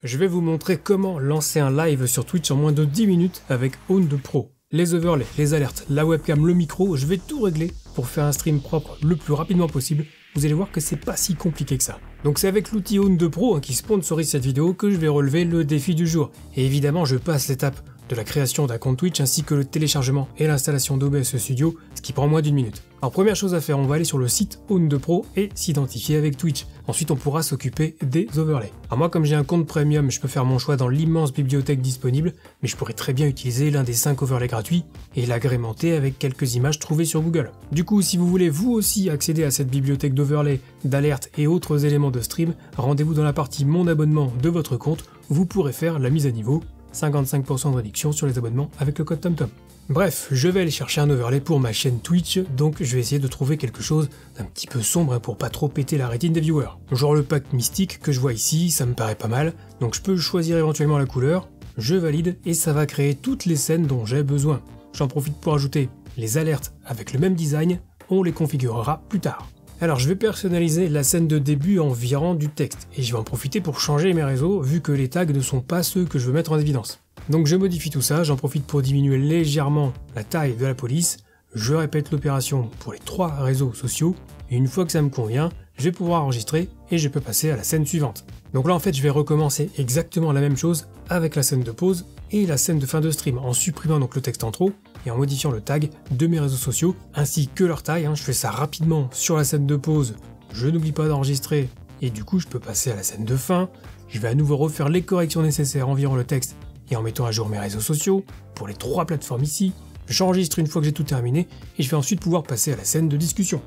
Je vais vous montrer comment lancer un live sur Twitch en moins de 10 minutes avec Own2 Pro. Les overlays, les alertes, la webcam, le micro, je vais tout régler pour faire un stream propre le plus rapidement possible. Vous allez voir que c'est pas si compliqué que ça. Donc c'est avec l'outil Own2 Pro qui sponsorise cette vidéo que je vais relever le défi du jour. Et évidemment je passe l'étape de la création d'un compte Twitch ainsi que le téléchargement et l'installation d'OBS Studio, ce qui prend moins d'une minute. Alors première chose à faire, on va aller sur le site Own2 Pro et s'identifier avec Twitch. Ensuite on pourra s'occuper des overlays. Alors moi comme j'ai un compte premium, je peux faire mon choix dans l'immense bibliothèque disponible, mais je pourrais très bien utiliser l'un des 5 overlays gratuits et l'agrémenter avec quelques images trouvées sur Google. Du coup si vous voulez vous aussi accéder à cette bibliothèque d'overlays, d'alertes et autres éléments de stream, rendez-vous dans la partie Mon abonnement de votre compte, où vous pourrez faire la mise à niveau. 55% de réduction sur les abonnements avec le code TomTom. Bref, je vais aller chercher un overlay pour ma chaîne Twitch, donc je vais essayer de trouver quelque chose d'un petit peu sombre pour pas trop péter la rétine des viewers. Genre le pack mystique que je vois ici, ça me paraît pas mal, donc je peux choisir éventuellement la couleur, je valide et ça va créer toutes les scènes dont j'ai besoin. J'en profite pour ajouter les alertes avec le même design, on les configurera plus tard. Alors je vais personnaliser la scène de début en virant du texte, et je vais en profiter pour changer mes réseaux vu que les tags ne sont pas ceux que je veux mettre en évidence. Donc je modifie tout ça, j'en profite pour diminuer légèrement la taille de la police, je répète l'opération pour les 3 réseaux sociaux, et une fois que ça me convient, je vais pouvoir enregistrer et je peux passer à la scène suivante. Donc là en fait je vais recommencer exactement la même chose avec la scène de pause et la scène de fin de stream en supprimant donc le texte en trop et en modifiant le tag de mes réseaux sociaux ainsi que leur taille. Je fais ça rapidement sur la scène de pause, je n'oublie pas d'enregistrer et du coup je peux passer à la scène de fin. Je vais à nouveau refaire les corrections nécessaires en virant le texte et en mettant à jour mes réseaux sociaux pour les 3 plateformes ici. J'enregistre une fois que j'ai tout terminé et je vais ensuite pouvoir passer à la scène de discussion.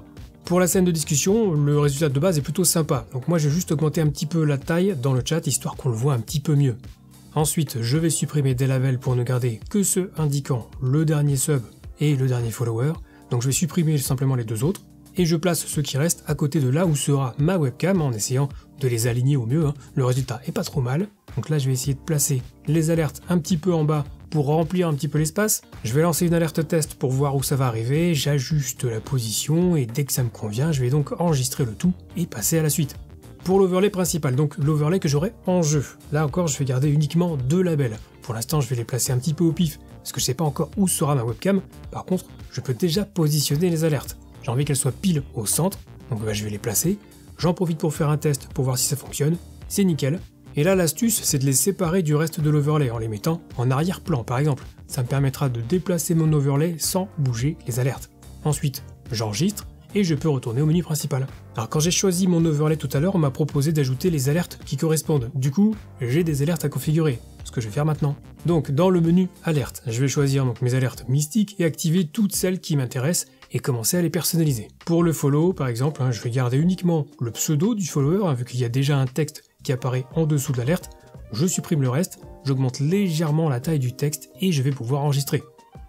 Pour la scène de discussion, le résultat de base est plutôt sympa, donc moi je vais juste augmenter un petit peu la taille dans le chat histoire qu'on le voit un petit peu mieux. Ensuite, je vais supprimer des labels pour ne garder que ceux indiquant le dernier sub et le dernier follower, donc je vais supprimer simplement les 2 autres, et je place ceux qui restent à côté de là où sera ma webcam en essayant de les aligner au mieux, le résultat est pas trop mal. Donc là je vais essayer de placer les alertes un petit peu en bas pour remplir un petit peu l'espace. Je vais lancer une alerte test pour voir où ça va arriver, j'ajuste la position et dès que ça me convient, je vais donc enregistrer le tout et passer à la suite. Pour l'overlay principal, donc l'overlay que j'aurai en jeu, là encore je vais garder uniquement 2 labels. Pour l'instant je vais les placer un petit peu au pif, parce que je sais pas encore où sera ma webcam, par contre je peux déjà positionner les alertes. J'ai envie qu'elles soient pile au centre, donc je vais les placer. J'en profite pour faire un test pour voir si ça fonctionne, c'est nickel. Et là l'astuce c'est de les séparer du reste de l'overlay en les mettant en arrière-plan par exemple. Ça me permettra de déplacer mon overlay sans bouger les alertes. Ensuite j'enregistre et je peux retourner au menu principal. Alors quand j'ai choisi mon overlay tout à l'heure, on m'a proposé d'ajouter les alertes qui correspondent. Du coup j'ai des alertes à configurer, ce que je vais faire maintenant. Donc dans le menu alerte, je vais choisir donc mes alertes mystiques et activer toutes celles qui m'intéressent et commencer à les personnaliser. Pour le follow par exemple, je vais garder uniquement le pseudo du follower vu qu'il y a déjà un texte qui apparaît en dessous de l'alerte, je supprime le reste, j'augmente légèrement la taille du texte et je vais pouvoir enregistrer.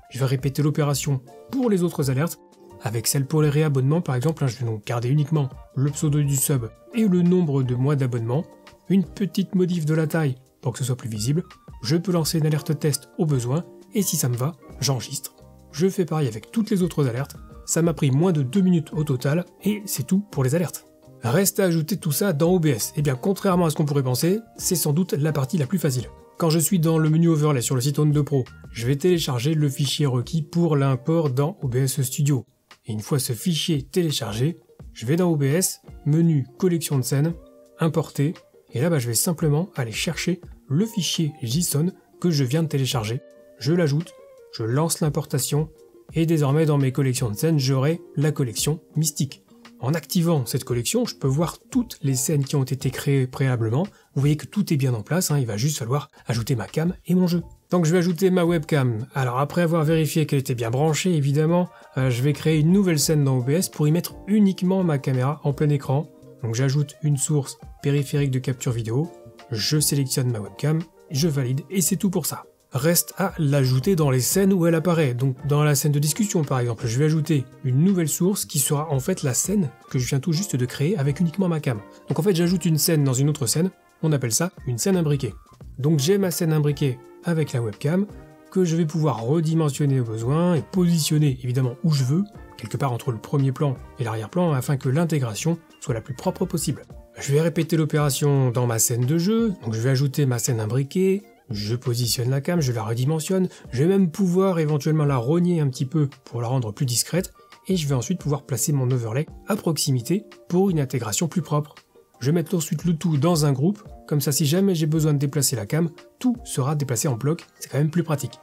Je vais répéter l'opération pour les autres alertes, avec celle pour les réabonnements par exemple, je vais donc garder uniquement le pseudo du sub et le nombre de mois d'abonnement, une petite modif de la taille pour que ce soit plus visible, je peux lancer une alerte test au besoin et si ça me va, j'enregistre. Je fais pareil avec toutes les autres alertes, ça m'a pris moins de 2 minutes au total et c'est tout pour les alertes. Reste à ajouter tout ça dans OBS. Et bien contrairement à ce qu'on pourrait penser, c'est sans doute la partie la plus facile. Quand je suis dans le menu overlay sur le site Own2 Pro, je vais télécharger le fichier requis pour l'import dans OBS Studio. Et une fois ce fichier téléchargé, je vais dans OBS, menu collection de scènes, importer, et là je vais simplement aller chercher le fichier JSON que je viens de télécharger. Je l'ajoute, je lance l'importation, et désormais dans mes collections de scènes, j'aurai la collection mystique. En activant cette collection, je peux voir toutes les scènes qui ont été créées préalablement. Vous voyez que tout est bien en place, il va juste falloir ajouter ma cam et mon jeu. Donc je vais ajouter ma webcam. Alors après avoir vérifié qu'elle était bien branchée, évidemment, je vais créer une nouvelle scène dans OBS pour y mettre uniquement ma caméra en plein écran. Donc j'ajoute une source périphérique de capture vidéo, je sélectionne ma webcam, je valide et c'est tout pour ça. Reste à l'ajouter dans les scènes où elle apparaît. Donc dans la scène de discussion par exemple, je vais ajouter une nouvelle source qui sera en fait la scène que je viens tout juste de créer avec uniquement ma cam. Donc en fait j'ajoute une scène dans une autre scène, on appelle ça une scène imbriquée. Donc j'ai ma scène imbriquée avec la webcam que je vais pouvoir redimensionner au besoin et positionner évidemment où je veux, quelque part entre le premier plan et l'arrière-plan afin que l'intégration soit la plus propre possible. Je vais répéter l'opération dans ma scène de jeu, donc je vais ajouter ma scène imbriquée, je positionne la cam, je la redimensionne, je vais même pouvoir éventuellement la rogner un petit peu pour la rendre plus discrète, et je vais ensuite pouvoir placer mon overlay à proximité pour une intégration plus propre. Je vais mettre ensuite le tout dans un groupe, comme ça si jamais j'ai besoin de déplacer la cam, tout sera déplacé en bloc, c'est quand même plus pratique.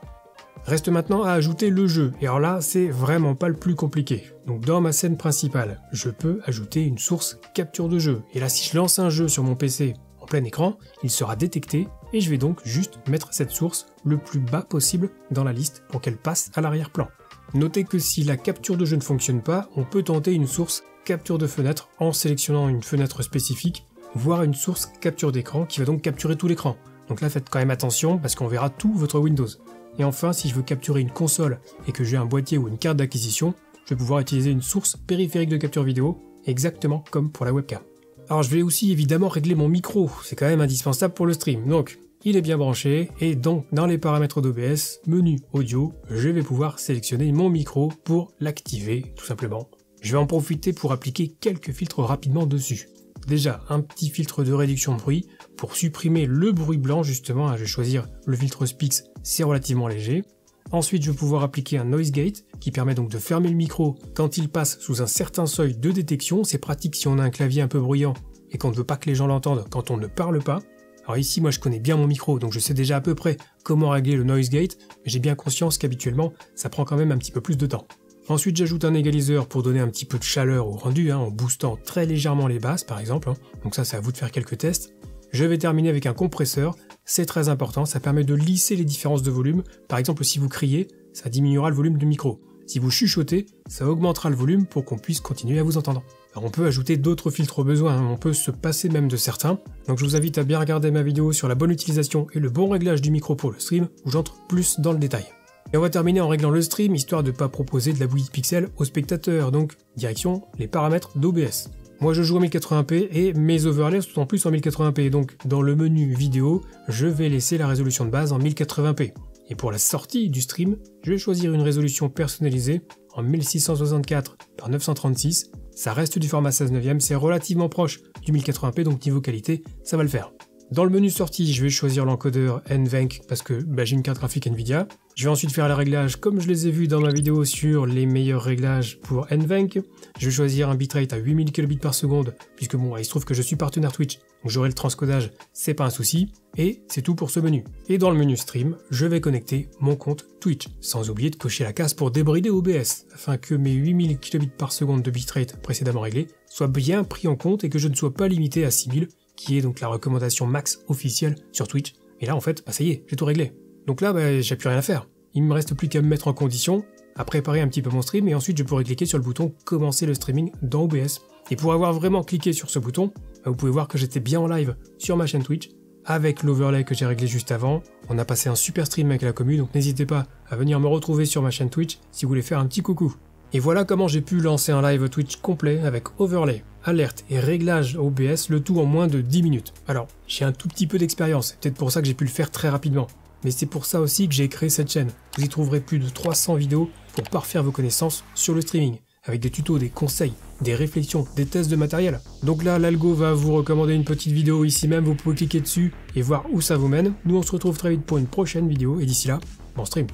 Reste maintenant à ajouter le jeu, et alors là c'est vraiment pas le plus compliqué. Donc dans ma scène principale, je peux ajouter une source capture de jeu, et là si je lance un jeu sur mon PC en plein écran, il sera détecté, et je vais donc juste mettre cette source le plus bas possible dans la liste pour qu'elle passe à l'arrière-plan. Notez que si la capture de jeu ne fonctionne pas, on peut tenter une source capture de fenêtre en sélectionnant une fenêtre spécifique, voire une source capture d'écran qui va donc capturer tout l'écran. Donc là faites quand même attention parce qu'on verra tout votre Windows. Et enfin, si je veux capturer une console et que j'ai un boîtier ou une carte d'acquisition, je vais pouvoir utiliser une source périphérique de capture vidéo, exactement comme pour la webcam. Alors je vais aussi évidemment régler mon micro, c'est quand même indispensable pour le stream. Donc il est bien branché et donc dans les paramètres d'OBS, menu audio, je vais pouvoir sélectionner mon micro pour l'activer tout simplement. Je vais en profiter pour appliquer quelques filtres rapidement dessus. Déjà, un petit filtre de réduction de bruit pour supprimer le bruit blanc justement, je vais choisir le filtre Spix, c'est relativement léger. Ensuite, je vais pouvoir appliquer un noise gate qui permet donc de fermer le micro quand il passe sous un certain seuil de détection. C'est pratique si on a un clavier un peu bruyant et qu'on ne veut pas que les gens l'entendent quand on ne parle pas. Alors ici, moi je connais bien mon micro, donc je sais déjà à peu près comment régler le noise gate, mais j'ai bien conscience qu'habituellement, ça prend quand même un petit peu plus de temps. Ensuite, j'ajoute un égaliseur pour donner un petit peu de chaleur au rendu, en boostant très légèrement les basses par exemple, donc ça c'est à vous de faire quelques tests. Je vais terminer avec un compresseur, c'est très important, ça permet de lisser les différences de volume. Par exemple, si vous criez, ça diminuera le volume du micro. Si vous chuchotez, ça augmentera le volume pour qu'on puisse continuer à vous entendre. Alors on peut ajouter d'autres filtres au besoin, on peut se passer même de certains. Donc je vous invite à bien regarder ma vidéo sur la bonne utilisation et le bon réglage du micro pour le stream, où j'entre plus dans le détail. Et on va terminer en réglant le stream, histoire de ne pas proposer de la bouillie de pixels aux spectateurs, donc direction les paramètres d'OBS. Moi je joue en 1080p et mes overlays sont en plus en 1080p, donc dans le menu vidéo, je vais laisser la résolution de base en 1080p. Et pour la sortie du stream, je vais choisir une résolution personnalisée en 1664 par 936. Ça reste du format 16:9, c'est relativement proche du 1080p, donc niveau qualité, ça va le faire. Dans le menu sortie, je vais choisir l'encodeur NVENC parce que j'ai une carte graphique Nvidia. Je vais ensuite faire les réglages comme je les ai vus dans ma vidéo sur les meilleurs réglages pour NVENC. Je vais choisir un bitrate à 8000 kbps par seconde puisque bon, il se trouve que je suis partenaire Twitch, donc j'aurai le transcodage, c'est pas un souci. Et c'est tout pour ce menu. Et dans le menu stream, je vais connecter mon compte Twitch, sans oublier de cocher la case pour débrider OBS, afin que mes 8000 kbps par seconde de bitrate précédemment réglés soient bien pris en compte et que je ne sois pas limité à 6000, qui est donc la recommandation max officielle sur Twitch. Et là en fait, ça y est, j'ai tout réglé. Donc là, j'ai plus rien à faire. Il me reste plus qu'à me mettre en condition, à préparer un petit peu mon stream, et ensuite je pourrai cliquer sur le bouton commencer le streaming dans OBS. Et pour avoir vraiment cliqué sur ce bouton, vous pouvez voir que j'étais bien en live sur ma chaîne Twitch, avec l'overlay que j'ai réglé juste avant. On a passé un super stream avec la commu, donc n'hésitez pas à venir me retrouver sur ma chaîne Twitch si vous voulez faire un petit coucou. Et voilà comment j'ai pu lancer un live Twitch complet avec overlay, alerte et réglage OBS, le tout en moins de 10 minutes. Alors, j'ai un tout petit peu d'expérience, c'est peut-être pour ça que j'ai pu le faire très rapidement. Mais c'est pour ça aussi que j'ai créé cette chaîne. Vous y trouverez plus de 300 vidéos pour parfaire vos connaissances sur le streaming, avec des tutos, des conseils, des réflexions, des tests de matériel. Donc là, l'algo va vous recommander une petite vidéo ici même, vous pouvez cliquer dessus et voir où ça vous mène. Nous on se retrouve très vite pour une prochaine vidéo, et d'ici là, bon stream.